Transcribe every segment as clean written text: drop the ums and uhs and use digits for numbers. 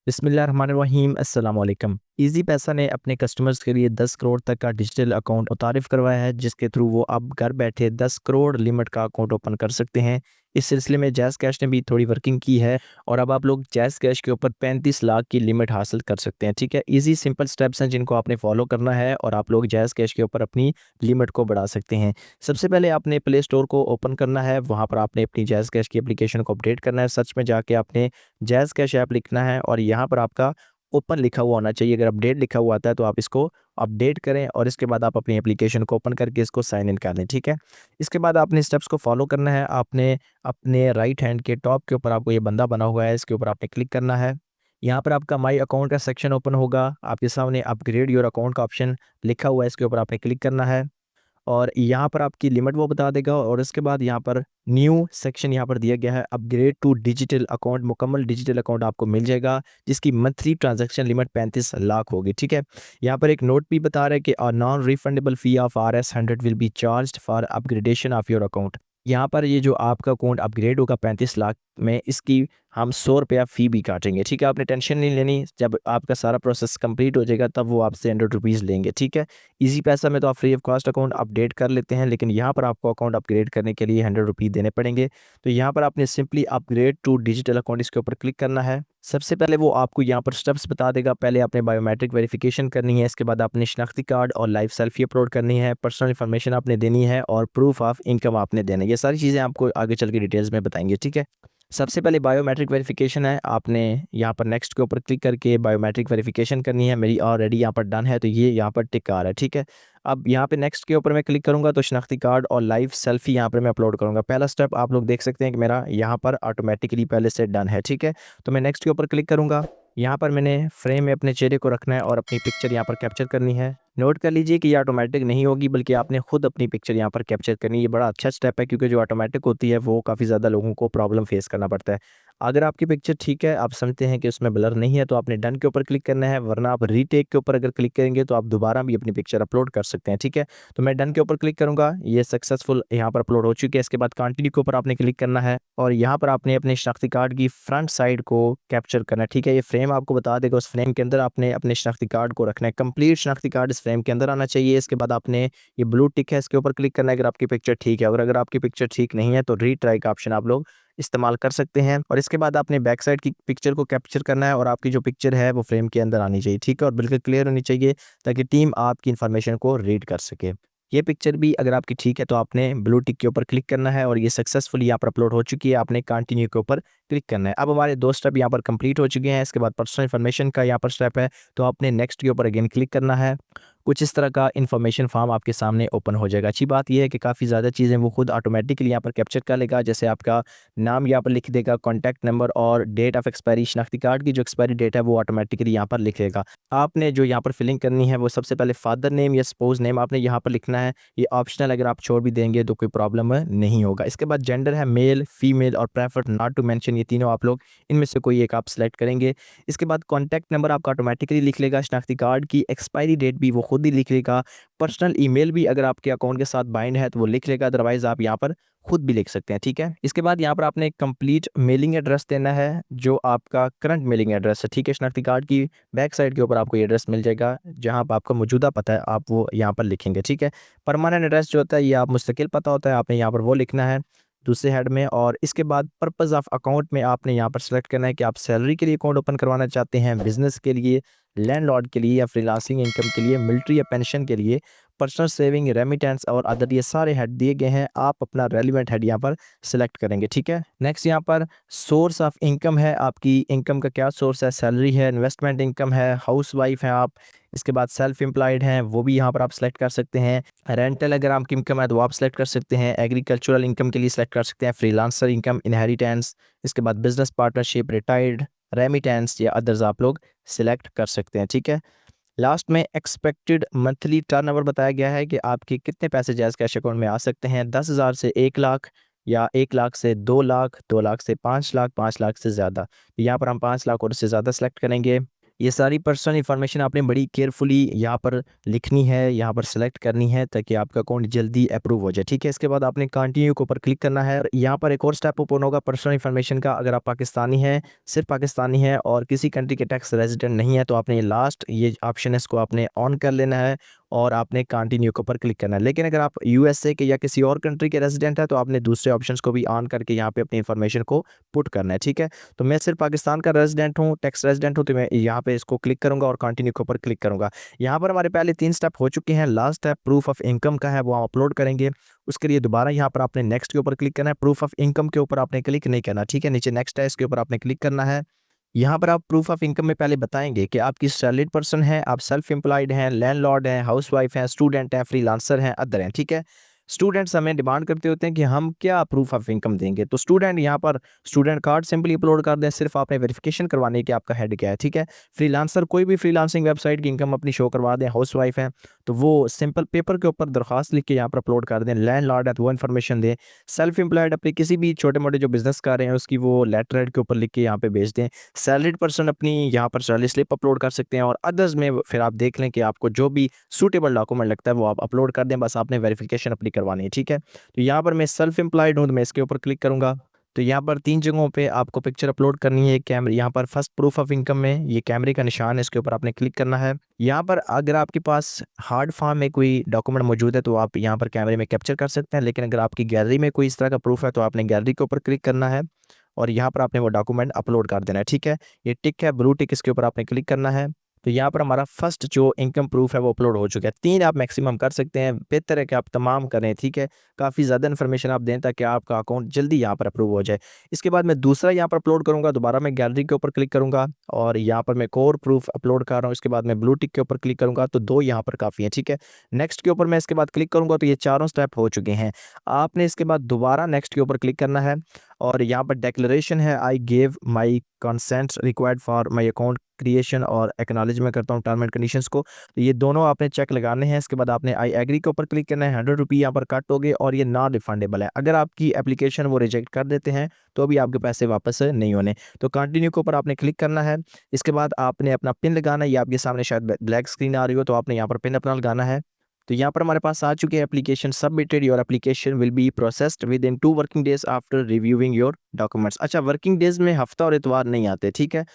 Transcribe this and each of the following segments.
बिस्मिल्लाहिर्रहमानिर्रहीम अस्सलाम वालेकुम। ईज़ी पैसा ने अपने कस्टमर्स के लिए 10 करोड़ तक का डिजिटल अकाउंट मुतारिफ़ करवाया है, जिसके थ्रू वो अब घर बैठे 10 करोड़ लिमिट का अकाउंट ओपन कर सकते हैं। इस सिलसिले में जैज़ कैश ने भी थोड़ी वर्किंग की है और अब आप लोग जैज़ कैश के ऊपर 35 लाख की लिमिट हासिल कर सकते हैं। ठीक है, ईज़ी सिंपल स्टेप्स हैं जिनको आपने फॉलो करना है और आप लोग जैज़ कैश के ऊपर अपनी लिमिट को बढ़ा सकते हैं। सबसे पहले आपने प्ले स्टोर को ओपन करना है, वहाँ पर आपने अपनी जैज़ कैश की एप्लीकेशन को अपडेट करना है। सर्च में जाके आपने जैज़ कैश ऐप लिखना है और यहाँ पर आपका ओपन लिखा हुआ होना चाहिए। अगर अपडेट लिखा हुआ आता है तो आप इसको अपडेट करें और इसके बाद आप अपनी एप्लीकेशन को ओपन करके इसको साइन इन कर लें। ठीक है, इसके बाद आपने स्टेप्स को फॉलो करना है। आपने अपने राइट हैंड के टॉप के ऊपर आपको ये बंदा बना हुआ है, इसके ऊपर आपने क्लिक करना है। यहाँ पर आपका माई अकाउंट का सेक्शन ओपन होगा, आपके सामने अपग्रेड योर अकाउंट का ऑप्शन लिखा हुआ है, इसके ऊपर आपने क्लिक करना है और यहाँ पर आपकी लिमिट वो बता देगा और इसके बाद यहाँ पर न्यू सेक्शन यहाँ पर दिया गया है, अपग्रेड टू डिजिटल अकाउंट। मुकम्मल डिजिटल अकाउंट आपको मिल जाएगा जिसकी मंथली ट्रांजैक्शन लिमिट 35 लाख होगी। ठीक है, यहाँ पर एक नोट भी बता रहा है कि non refundable fee of RS 100 will be charged for upgradation of your account. यहाँ पर ये जो आपका अकाउंट अपग्रेड होगा 35 लाख में, इसकी हम 100 रुपया फ़ी भी काटेंगे। ठीक है, आपने टेंशन नहीं लेनी, जब आपका सारा प्रोसेस कंप्लीट हो जाएगा तब वो आपसे 100 रुपीज़ लेंगे। ठीक है, ईज़ी पैसा में तो आप free of cost account update कर लेते हैं, लेकिन यहाँ पर आपको अकाउंट अपग्रेड करने के लिए 100 रुपये देने पड़ेंगे। तो यहाँ पर आपने simply upgrade to digital account इसके ऊपर क्लिक करना है। सबसे पहले वो आपको यहाँ पर स्टेप्स बता देगा। पहले आपने बायोमेट्रिक वेरिफिकेशन करनी है, इसके बाद आपने शनाख्ती कार्ड और लाइव सेल्फी अपलोड करनी है, पर्सनल इन्फॉर्मेशन आपने देनी है और प्रूफ ऑफ इनकम आपने देना है। ये सारी चीज़ें आपको आगे चल के डिटेल्स में बताएंगे। ठीक है, सबसे पहले बायोमेट्रिक वेरिफिकेशन है, आपने यहाँ पर नेक्स्ट के ऊपर क्लिक करके बायोमेट्रिक वेरिफिकेशन करनी है। मेरी ऑलरेडी यहाँ पर डन है तो ये यहाँ पर टिक आ रहा है। ठीक है, अब यहाँ पे नेक्स्ट के ऊपर मैं क्लिक करूँगा तो शनाख्ती कार्ड और लाइव सेल्फी यहाँ पर मैं अपलोड करूँगा। पहला स्टेप आप लोग देख सकते हैं कि मेरा यहाँ पर ऑटोमेटिकली पहले से डन है। ठीक है, तो मैं नेक्स्ट के ऊपर क्लिक करूँगा। यहाँ पर मैंने फ्रेम में अपने चेहरे को रखना है और अपनी पिक्चर यहाँ पर कैप्चर करनी है। नोट कर लीजिए कि ये ऑटोमेटिक नहीं होगी बल्कि आपने खुद अपनी पिक्चर यहाँ पर कैप्चर करनी है। ये बड़ा अच्छा स्टेप है क्योंकि जो ऑटोमेटिक होती है वो काफ़ी ज़्यादा लोगों को प्रॉब्लम फेस करना पड़ता है। अगर आपकी पिक्चर ठीक है, आप समझते हैं कि उसमें ब्लर नहीं है, तो आपने डन के ऊपर क्लिक करना है, वरना आप रीटेक के ऊपर अगर क्लिक करेंगे तो आप दोबारा भी अपनी पिक्चर अपलोड कर सकते हैं। ठीक है, तो मैं डन के ऊपर क्लिक करूँगा, ये सक्सेसफुल यहाँ पर अपलोड हो चुकी है। इसके बाद कंटिन्यू के ऊपर आपने क्लिक करना है और यहाँ पर आपने अपने शनाख्ती कार्ड की फ्रंट साइड को कैप्चर करना है। ठीक है, ये फ्रेम आपको बता देगा, उस फ्रेम के अंदर आपने अपने शनाख्ती कार्ड को रखना है। कंप्लीट शनाख्ती कार्ड इस फ्रेम के अंदर आना चाहिए। इसके बाद आपने ये ब्लू टिक है, इसके ऊपर क्लिक करना है अगर आपकी पिक्चर ठीक है, और अगर आपकी पिक्चर ठीक नहीं है तो रीट्राई का ऑप्शन आप लोग इस्तेमाल कर सकते हैं। और इसके बाद आपने बैक साइड की पिक्चर को कैप्चर करना है और आपकी जो पिक्चर है वो फ्रेम के अंदर आनी चाहिए। ठीक है, और बिल्कुल क्लियर होनी चाहिए ताकि टीम आपकी इन्फॉर्मेशन को रीड कर सके। ये पिक्चर भी अगर आपकी ठीक है तो आपने ब्लू टिक के ऊपर क्लिक करना है और ये सक्सेसफुली यहाँ पर अपलोड हो चुकी है। आपने कंटिन्यू के ऊपर क्लिक करना है। अब हमारे 2 स्टेप यहाँ पर कंप्लीट हो चुके हैं। इसके बाद पर्सनल इन्फॉर्मेशन का यहाँ पर स्टेप है, तो आपने नेक्स्ट के ऊपर अगेन क्लिक करना है। कुछ इस तरह का इन्फॉर्मेशन फॉर्म आपके सामने ओपन हो जाएगा। अच्छी बात यह है कि काफ़ी ज़्यादा चीज़ें वो खुद ऑटोमेटिकली यहाँ पर कैप्चर कर लेगा। जैसे आपका नाम यहाँ पर लिख देगा, कॉन्टैक्ट नंबर और डेट ऑफ एक्सपायरी, शनाख्ती कार्ड की जो एक्सपायरी डेट है वो ऑटोमेटिकली यहाँ पर लिख लेगा। आपने जो यहाँ पर फिलिंग करनी है वो सबसे पहले फादर नेम या स्पोज नेम आपने यहाँ पर लिखना है। ये ऑप्शनल, अगर आप छोड़ भी देंगे तो कोई प्रॉब्लम नहीं होगा। इसके बाद जेंडर है मेल, फीमेल और प्रेफर्ड नॉट टू मेंशन, ये तीनों आप लोग इनमें से कोई एक आप सेलेक्ट करेंगे। इसके बाद कॉन्टैक्ट नंबर आपका ऑटोमेटिकली लिख लेगा, शनाख्ती कार्ड की एक्सपायरी डेट भी वो खुद ही लिख लेगा। पर्सनल ईमेल भी अगर आपके अकाउंट के साथ बाइंड है तो वो लिख लेगा, अदरवाइज आप यहाँ पर खुद भी लिख सकते हैं। ठीक है, इसके बाद यहाँ पर आपने कंप्लीट मेलिंग एड्रेस देना है जो आपका करंट मेलिंग एड्रेस है। ठीक है, शनाख्ती कार्ड की बैक साइड के ऊपर आपको ये एड्रेस मिल जाएगा, जहाँ पर आपका मौजूदा पता है आप वो यहाँ पर लिखेंगे। ठीक है, परमानेंट एड्रेस जो होता है ये आप मुस्तकिल पता होता है, आपने यहाँ पर वो लिखना है दूसरे हेड में। और इसके बाद पर्पस ऑफ अकाउंट में आपने यहाँ पर सेलेक्ट करना है कि आप सैलरी के लिए अकाउंट ओपन करवाना चाहते हैं, बिजनेस के लिए, लैंडलॉर्ड के लिए या फ्रीलांसिंग इनकम के लिए, मिलिट्री या पेंशन के लिए, पर्सनल सेविंग, रेमिटेंस और अदर, ये सारे हेड दिए गए हैं। आप अपना रेलिवेंट हेड यहाँ पर सिलेक्ट करेंगे। ठीक है, नेक्स्ट यहाँ पर सोर्स ऑफ इनकम है, आपकी इनकम का क्या सोर्स है, सैलरी है, इन्वेस्टमेंट इनकम है, हाउस वाइफ है आप। इसके बाद सेल्फ एम्प्लॉयड हैं, वो भी यहाँ पर आप सेलेक्ट कर सकते हैं। रेंटल अगर आपकी इनकम है तो आप सेलेक्ट कर सकते हैं। एग्रीकल्चरल इनकम के लिए सेलेक्ट कर सकते हैं, फ्रीलांसर इनकम, इनहेरिटेंस। इसके बाद बिजनेस पार्टनरशिप, रिटायर्ड, रेमिटेंस या अदर्स आप लोग सिलेक्ट कर सकते हैं। ठीक है, लास्ट में एक्सपेक्टेड मंथली टर्नओवर बताया गया है कि आपके कितने पैसे जायज़ कैश अकाउंट में आ सकते हैं। 10,000 से 1 लाख या 1 लाख से 2 लाख, 2 लाख से 5 लाख, 5 लाख से ज़्यादा। यहाँ पर हम 5 लाख और उससे ज़्यादा सेलेक्ट करेंगे। ये सारी पर्सनल इन्फॉर्मेशन आपने बड़ी केयरफुली यहाँ पर लिखनी है, यहाँ पर सेलेक्ट करनी है ताकि आपका अकाउंट जल्दी अप्रूव हो जाए। ठीक है, इसके बाद आपने कंटिन्यू के ऊपर क्लिक करना है। यहाँ पर एक और स्टेप ओपन होगा पर्सनल इन्फॉर्मेशन का। अगर आप पाकिस्तानी हैं, सिर्फ पाकिस्तानी है और किसी कंट्री के टैक्स रेजिडेंट नहीं है, तो आपने ये लास्ट ये ऑप्शन है इसको आपने ऑन कर लेना है और आपने कंटिन्यू के ऊपर क्लिक करना है। लेकिन अगर आप यूएसए के या किसी और कंट्री के रेजिडेंट है तो आपने दूसरे ऑप्शंस को भी ऑन करके यहाँ पे अपनी इन्फॉर्मेशन को पुट करना है। ठीक है, तो मैं सिर्फ पाकिस्तान का रेजिडेंट हूँ, टैक्स रेजिडेंट हूँ, तो मैं यहाँ पे इसको क्लिक करूँगा और कंटिन्यू के ऊपर क्लिक करूँगा। यहाँ पर हमारे पहले 3 स्टेप हो चुके हैं। Last step proof of income का है, वो हम अपलोड करेंगे। उसके लिए दोबारा यहाँ पर आपने नेक्स्ट के ऊपर क्लिक करना है। प्रूफ ऑफ इनकम के ऊपर आपने क्लिक नहीं करना। ठीक है, नीचे नेक्स्ट है, इसके ऊपर आपने क्लिक करना है। यहाँ पर आप प्रूफ ऑफ इनकम में पहले बताएंगे कि आप किस सैलरीड पर्सन हैं, आप सेल्फ एम्प्लॉयड हैं, लैंडलॉर्ड हैं, हाउसवाइफ हैं, स्टूडेंट हैं, फ्रीलांसर हैं, अदर हैं। ठीक है, स्टूडेंट्स हमें डिमांड करते होते हैं कि हम क्या प्रूफ ऑफ इनकम देंगे, तो स्टूडेंट यहाँ पर स्टूडेंट कार्ड सिंपली अपलोड कर दें, सिर्फ आपने वेरिफिकेशन करवानी है कि आपका हेड क्या है। ठीक है, फ्रीलांसर कोई भी फ्रीलांसिंग वेबसाइट की इनकम अपनी शो करवा दें। हाउसवाइफ हैं तो वो सिंपल पेपर के ऊपर दरखास्त लिख के यहाँ पर अपलोड कर दें। लैंडलॉर्ड है तो वो इन्फॉर्मेशन दें। सेल्फ एम्प्लॉयड अपने किसी भी छोटे मोटे जो बिजनेस कर रहे हैं उसकी वो लेटर हेड के ऊपर लिख के यहाँ पे भेज दें। सैलरीड पर्सन अपनी यहाँ पर सैलरी स्लिप अपलोड कर सकते हैं और अदर्स में फिर आप देख लें कि आपको जो भी सूटेबल डॉक्यूमेंट लगता है वो आप अपलोड कर दें, बस आपने वेरिफिकेशन अपनी करवानी है। ठीक है, तो यहाँ पर मैं सेल्फ एम्प्लॉयड हूँ तो मैं इसके ऊपर क्लिक करूँगा। तो यहाँ पर 3 जगहों पे आपको पिक्चर अपलोड करनी है। कैमरे यहाँ पर फर्स्ट प्रूफ ऑफ इनकम में ये कैमरे का निशान है, इसके ऊपर आपने क्लिक करना है। यहाँ पर अगर आपके पास हार्ड फॉर्म में कोई डॉक्यूमेंट मौजूद है तो आप यहाँ पर कैमरे में कैप्चर कर सकते हैं, लेकिन अगर आपकी गैलरी में कोई इस तरह का प्रूफ है तो आपने गैलरी के ऊपर क्लिक करना है और यहाँ पर आपने वो डॉक्यूमेंट अपलोड कर देना है। ठीक है, ये टिक है, ब्लू टिक, इसके ऊपर आपने क्लिक करना है। तो यहाँ पर हमारा फर्स्ट जो इनकम प्रूफ है वो अपलोड हो चुका है। 3 आप मैक्सिमम कर सकते हैं, बेहतर है कि आप तमाम करें। ठीक है, काफ़ी ज़्यादा इन्फॉर्मेशन आप दें ताकि आपका अकाउंट जल्दी यहाँ पर अप्रूव हो जाए। इसके बाद मैं दूसरा यहाँ पर अपलोड करूँगा, दोबारा मैं गैलरी के ऊपर क्लिक करूँगा और यहाँ पर मैं कोर प्रूफ अपलोड कर रहा हूँ। इसके बाद मैं ब्लू टिक के ऊपर क्लिक करूँगा, तो 2 यहाँ पर काफ़ी है। ठीक है, नेक्स्ट के ऊपर मैं इसके बाद क्लिक करूँगा तो ये चारों स्टेप हो चुके हैं। आपने इसके बाद दोबारा नेक्स्ट के ऊपर क्लिक करना है और यहाँ पर डिक्लेरेशन है, I gave my consent required for my account creation और एक्नॉलेज में करता हूँ टर्म एंड कंडीशंस को, तो ये दोनों आपने चेक लगाने हैं। इसके बाद आपने आई एग्री के ऊपर क्लिक करना है। 100 रुपये यहाँ पर कट हो गए और ये नॉन रिफंडेबल है। अगर आपकी एप्लीकेशन वो रिजेक्ट कर देते हैं तो भी आपके पैसे वापस नहीं होने। तो कंटिन्यू के ऊपर आपने क्लिक करना है। इसके बाद आपने अपना पिन लगाना है। ये आपके सामने शायद ब्लैक स्क्रीन आ रही हो, तो आपने यहाँ पर पिन अपना लगाना है। तो यहाँ पर हमारे पास आ चुके हैं application submitted, your application will be processed with in 2 working days after reviewing your documents. अच्छा, वर्किंग डेज में हफ्ता और इतवार नहीं आते। ठीक है,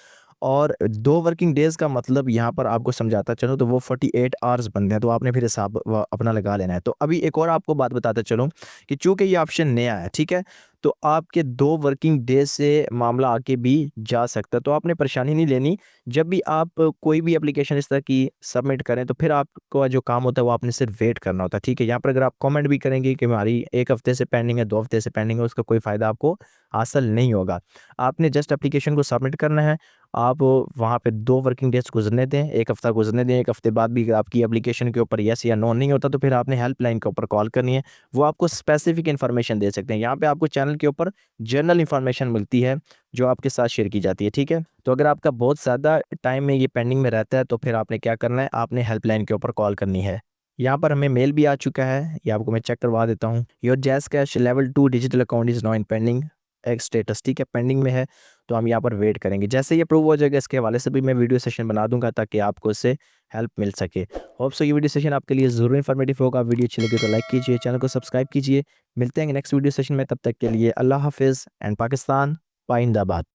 और 2 वर्किंग डेज़ का मतलब यहाँ पर आपको समझाता चलूँ तो वो 48 आवर्स बनते हैं, तो आपने फिर हिसाब अपना लगा लेना है। तो अभी एक और आपको बात बताता चलूँ कि चूँकि ये ऑप्शन नया है, ठीक है, तो आपके 2 वर्किंग डेज से मामला आगे भी जा सकता है, तो आपने परेशानी नहीं लेनी। जब भी आप कोई भी एप्लीकेशन इस तरह की सबमिट करें तो फिर आपका जो काम होता है वो आपने सिर्फ वेट करना होता है। ठीक है, यहाँ पर अगर आप कमेंट भी करेंगे कि हमारी 1 हफ्ते से पेंडिंग है, 2 हफ्ते से पेंडिंग है, उसका कोई फ़ायदा आपको हासिल नहीं होगा। आपने जस्ट एप्लीकेशन को सबमिट करना है। आप वहाँ पे 2 वर्किंग डेज़ गुज़रने दें, 1 हफ़्ता गुज़रने दें। 1 हफ़्ते बाद भी अगर आपकी एप्लीकेशन के ऊपर येस या नो नहीं होता तो फिर आपने हेल्पलाइन के ऊपर कॉल करनी है, वो आपको स्पेसिफिक इन्फॉर्मेशन दे सकते हैं। यहाँ पे आपको चैनल के ऊपर जनरल इन्फॉर्मेशन मिलती है जो आपके साथ शेयर की जाती है। ठीक है, तो अगर आपका बहुत ज़्यादा टाइम में ये पेंडिंग में रहता है तो फिर आपने क्या करना है, आपने हेल्पलाइन के ऊपर कॉल करनी है। यहाँ पर हमें मेल भी आ चुका है, ये आपको मैं चेक करवा देता हूँ। Your jazz cash level 2 digital account is now in pending एक स्टेटस। ठीक है, पेंडिंग में है, तो हम यहाँ पर वेट करेंगे। जैसे ये अप्रूव हो जाएगा इसके हवाले से भी मैं वीडियो सेशन बना दूंगा ताकि आपको इससे हेल्प मिल सके। होप सो ये वीडियो सेशन आपके लिए ज़रूर इन्फॉर्मेटिव होगा। वीडियो अच्छी लगी तो लाइक कीजिए, चैनल को सब्सक्राइब कीजिए। मिलते हैं नेक्स्ट वीडियो सेशन में, तब तक के लिए अल्लाह हाफिज़ एंड पाकिस्तान पाइंदाबाद।